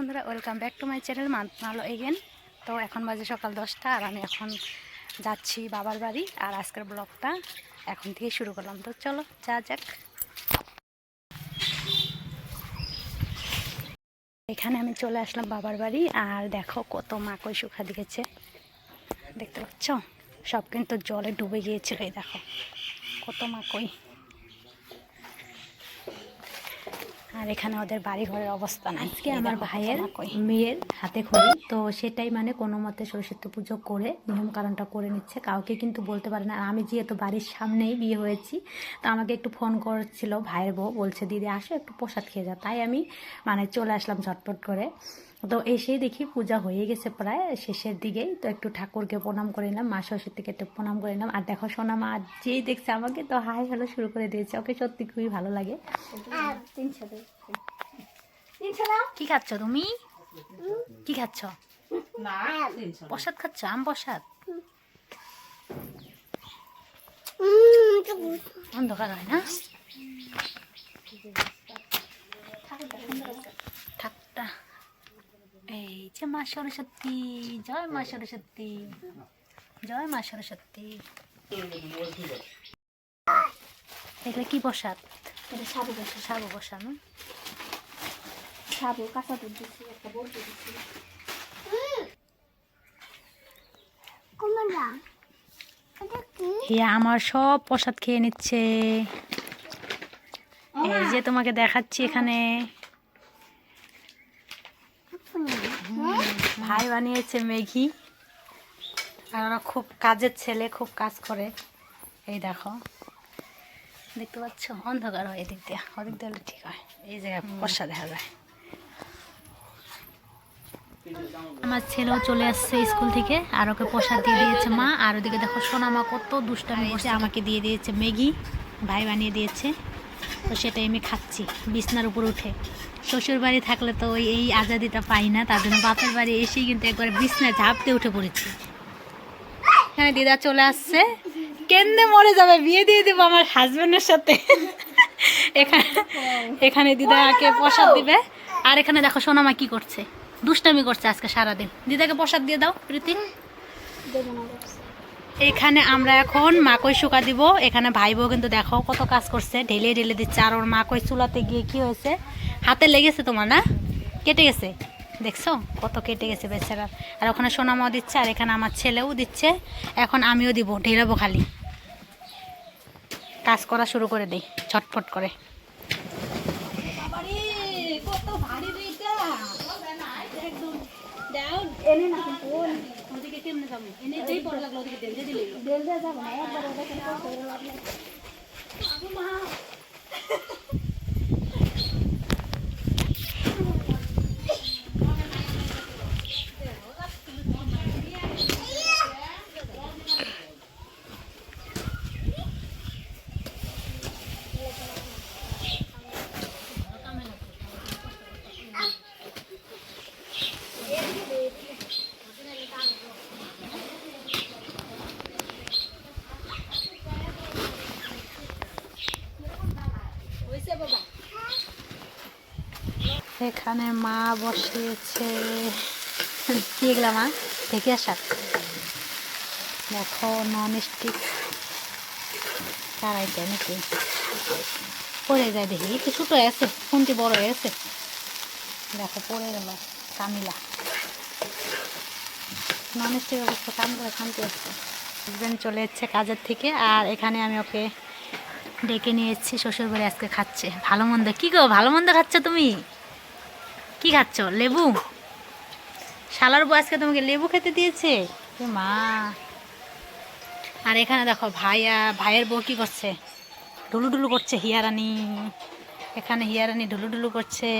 বন্ধুরা, welcome back to my channel Malo again. তো এখন বাজে সকাল 10টা আর আমি এখন যাচ্ছি বাবার বাড়ি। আর আজকের ব্লগটা এখন থেকে শুরু করলাম। তো চলো যা যাক। এখানে আমি চলে আসলাম বাবার বাড়ি। আর দেখো কত মাকড় শুকা দিয়েছে, দেখতে পাচ্ছ? সব কিন্তু জলে ডুবে গিয়েছিল। এই দেখো কত মাকড়। আর এখানে ওদের বাড়ি ঘরের অবস্থা নাই। আজকে আমার ভাইয়ের মেয়ের হাতে খড়ি, তো সেটাই মানে কোনো মতে সরস্বতী পুজো করে নিয়ম কারণটা করে নিচ্ছে। কাউকে কিন্তু বলতে পারে না। আর আমি যেহেতু বাড়ির সামনেই বিয়ে হয়েছি, তো আমাকে একটু ফোন করছিল ভাইয়ের বউ, বলছে দিদি আসো একটু প্রসাদ খেয়ে যাও। তাই আমি মানে চলে আসলাম ঝটপট করে। তো এসেই দেখি পূজা হয়ে গেছে প্রায় শেষের দিকেই। তো একটু ঠাকুরকে প্রণাম করে নিলাম, মা সরস্বতীকে একটু প্রণাম করে নিলাম। আর দেখো সোনা মা যেই দেখছে আমাকে তো হাই হ্যালো শুরু করে দিয়েছে। ওকে সত্যি খুবই ভালো লাগে। কি খাচ্ছ তুমি? কি খাচ্ছ? প্রসাদ খাচ্ছ? আম প্রসাদ? অন্ধকার হয় না? ঠাকটা এই যে মা সরস্বতী, জয় মা সরস্বতী, জয় মা সরস্বতী। এগুলো কি প্রসাদ? সাবু বসা, সাবু প্রসাদ না? সাবু কাঁচা দুধ দিচ্ছি, একটা বলতে দিচ্ছি। হিয়া আমার সব প্রসাদ খেয়ে নিচ্ছে। এই যে তোমাকে দেখাচ্ছি এখানে ভাই বানিয়েছে ম্যাগি। আর ওরা খুব কাজের ছেলে, খুব কাজ করে। এই দেখো দেখতে পাচ্ছ? অন্ধকার হয় এদিক দিয়ে, ওদিক দিয়ে ঠিক হয়। এই জায়গায় বর্ষা দেখা যায়। আমার ছেলেও চলে আসছে স্কুল থেকে, আর ওকে প্রসাদ দিয়ে দিয়েছে মা। আর ওদিকে দেখো সোনা মা কত দুষ্টামি করছে, আমাকে দিয়ে দিয়েছে ম্যাগি, ভাই বানিয়ে দিয়েছে। তো সেটাই আমি খাচ্ছি বিছনার উপর উঠে। শ্বশুর বাড়ি থাকলে তো এই আজাদিটা পাই না, তার জন্য বাপের বাড়ি এসেই কিন্তু একবার বিছনায় ঝাঁপতে উঠে পড়েছি। এখানে দিদা চলে আসছে, কেন্দে মরে যাবে, বিয়ে দিয়ে দেবো আমার হাজবেন্ডের সাথে। এখানে এখানে দিদাকে প্রসাদ দিবে। আর এখানে দেখো সোনামা কি করছে, দুষ্টামি করছে আজকে সারাদিন। দিদাকে প্রসাদ দিয়ে দাও প্রীতি। এখানে আমরা এখন মাকই শুকা দিব। এখানে ভাই বউ কিন্তু দেখো কত কাজ করছে, ঢেলে ঢেলে দিচ্ছে। আর ওর মাকই চুলাতে গিয়ে কি হয়েছে, হাতে লেগেছে তোমার না, কেটে গেছে। দেখছো কত কেটে গেছে বেচারা। আর ওখানে সোনামাও দিচ্ছে, আর এখানে আমার ছেলেও দিচ্ছে। এখন আমিও দিব, ঢেলাবো খালি। কাজ করা শুরু করে দিই ঝটফট করে। এখানে মা বসিয়েছে কি এগুলা মা? ঢেকিয়া শাক। দেখো নন স্টিক কারাইতে নাকি পড়ে যায়, দেখি একটু ছোটো আছে, কোনটি বড় হয়েছে দেখো পড়ে গেল। কামিলা নন স্টিক অবস্থা কাম করে খামতে আসছে। হাজব্যান্ড চলে যাচ্ছে কাজের থেকে, আর এখানে আমি ওকে ডেকে নিয়ে এসেছি শ্বশুর বাড়ি। আজকে খাচ্ছে ভালো মন্দ। কী গো ভালো মন্দ খাচ্ছ তুমি? কি খাচ্ছ? লেবু? শালার বউ আজকে তোমাকে লেবু খেতে দিয়েছে মা। আর এখানে দেখো ভাইয়ের বউ কি করছে, ঢুলুঢুলু করছে হিয়ারানি। এখানে হিয়ারানি ঢুলুঢুলু করছে,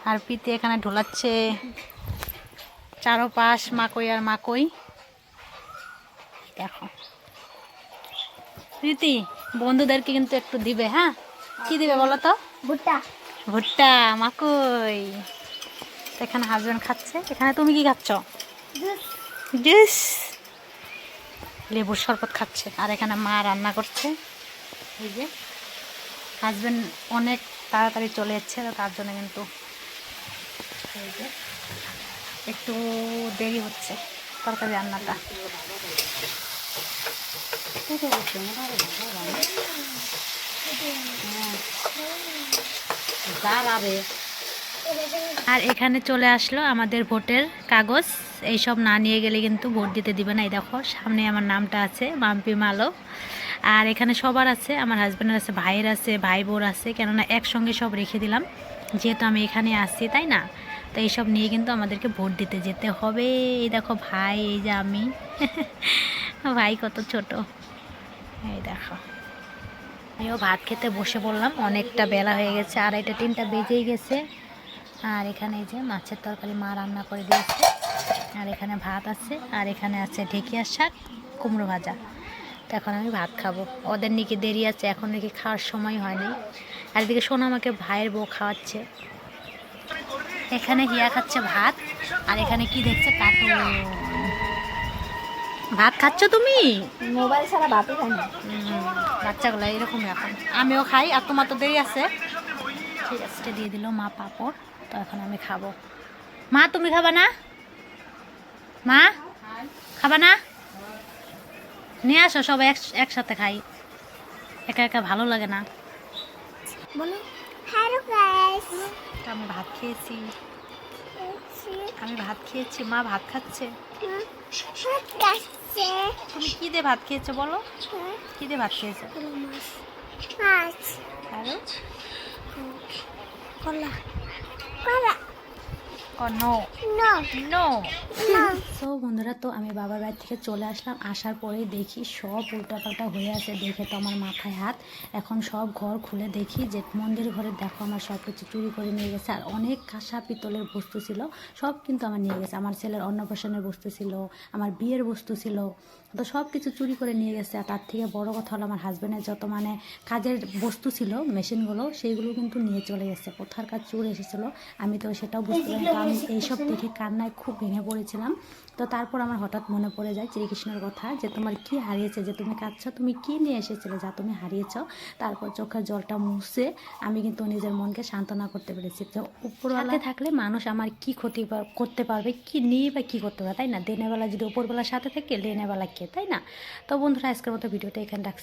আর পিতে এখানে ঢোলাচ্ছে। চারোপাশ মাকই আর মাকই। দেখো প্রীতি বন্ধুদেরকে কিন্তু একটু দিবে। হ্যাঁ কি দিবে বলো তো? ভুট্টা। ভুট্টা মাকই। এখানে হাজবেন্ড খাচ্ছে। এখানে তুমি কি খাচ্ছ? জুস, লেবুর শরবত খাচ্ছে। আর এখানে মা রান্না করছে। এই যে হাজবেন্ড অনেক তাড়াতাড়ি চলে যাচ্ছে, তার জন্য কিন্তু এই যে একটু দেরি হচ্ছে তরকারি রান্নাটা। আর এখানে চলে আসলো আমাদের ভোটের কাগজ। এইসব না নিয়ে গেলে কিন্তু ভোট দিতে দিবে না। এই দেখো সামনে আমার নামটা আছে, মাম্পি মালো। আর এখানে সবার আছে, আমার হাজব্যান্ডের আছে, ভাইয়ের আছে, ভাই বোর আছে, কেননা একসঙ্গে সব রেখে দিলাম যেহেতু আমি এখানে আসছি, তাই না? তো এইসব নিয়ে কিন্তু আমাদেরকে ভোট দিতে যেতে হবে। এই দেখো ভাই, এই যে আমি ভাই কত ছোট, এই দেখো। আমিও ভাত খেতে বসে পড়লাম, অনেকটা বেলা হয়ে গেছে, 2:30-3টা বেজেই গেছে। আর এখানে এই যে মাছের তরকারি মা রান্না করে দিয়েছে, আর এখানে ভাত আছে, আর এখানে আছে ঢেঁকিয়ার শাক, কুমড়ো ভাজা। তো এখন আমি ভাত খাবো। ওদের নাকি দেরি আছে, এখন নাকি খাওয়ার সময় হয়নি। আর এদিকে শোনো আমাকে ভাইয়ের বউ খাওয়াচ্ছে। এখানে হিয়া খাচ্ছে ভাত, আর এখানে কি দেখছে কার্টুন। ভাত খাচ্ছ তুমি? মোবাইল ছাড়া ভাতই খাই না। বাচ্চাগুলো এরকম এখন, আমিও খাই। আর তোমার তো দেরি আছে, ঠিক আছে। দিয়ে দিল মা পাঁপড়, তো এখন আমি খাবো। মা তুমি খাবা না? মা খাবা না? নিয়ে আসো, সব একসাথে খাই, একা একা ভালো লাগে না। বলো হ্যালো গাইস, আমি ভাত খেয়েছি, আমি ভাত খেয়েছি। মা ভাত খাচ্ছে। তুমি কি দিয়ে ভাত খেয়েছো বলো? কি দিয়ে ভাত খেয়েছো? আরো কলা কলা no no no. No. So বন্ধুরা, তো আমি বাবার বাড়ি থেকে চলে আসলাম। আসার পরেই দেখি সব উল্টাপাল্টা হয়ে আছে, দেখে তো আমার মাথায় হাত। এখন সব ঘর খুলে দেখি যে মন্দির ঘরে দেখো আমার সব কিছু চুরি করে নিয়ে গেছে। আর অনেক কাঁসা পিতলের বস্তু ছিল, সব কিন্তু আমার নিয়ে গেছে। আমার ছেলের অন্নপ্রাশনের বস্তু ছিল, আমার বিয়ের বস্তু ছিল, তো সব কিছু চুরি করে নিয়ে গেছে। আর তার থেকে বড় কথা হলো আমার হাজব্যান্ডের যত মানে কাজের বস্তু ছিল, মেশিনগুলো, সেইগুলো কিন্তু নিয়ে চলে গেছে। কোথার কাজ চুরি এসেছিলো আমি তো সেটাও বুঝতে পারি। তো আমি এইসব দেখে কান্নায় খুব ভেঙে পড়েছিলাম। তো তারপর আমার হঠাৎ মনে পড়ে যায় শ্রীকৃষ্ণের কথা, যে তোমার কি হারিয়েছে, যে তুমি কাঁদছো, তুমি কি নিয়ে এসেছিলে যা তুমি হারিয়েছ। তারপর চোখের জলটা মুছে আমি কিন্তু নিজের মনকে সান্ত্বনা করতে পেরেছি। তো উপরওয়ালাতে থাকলে মানুষ আমার কি ক্ষতি করতে পারবে, কি নিয়ে বা কী করতে পারবে, তাই না? দিনের বেলা যদি উপরবেলার সাথে থাকে, লেনেবেলা কে, তাই না? তো বন্ধুরা, আজকের মতো ভিডিওটা এখানে রাখছি।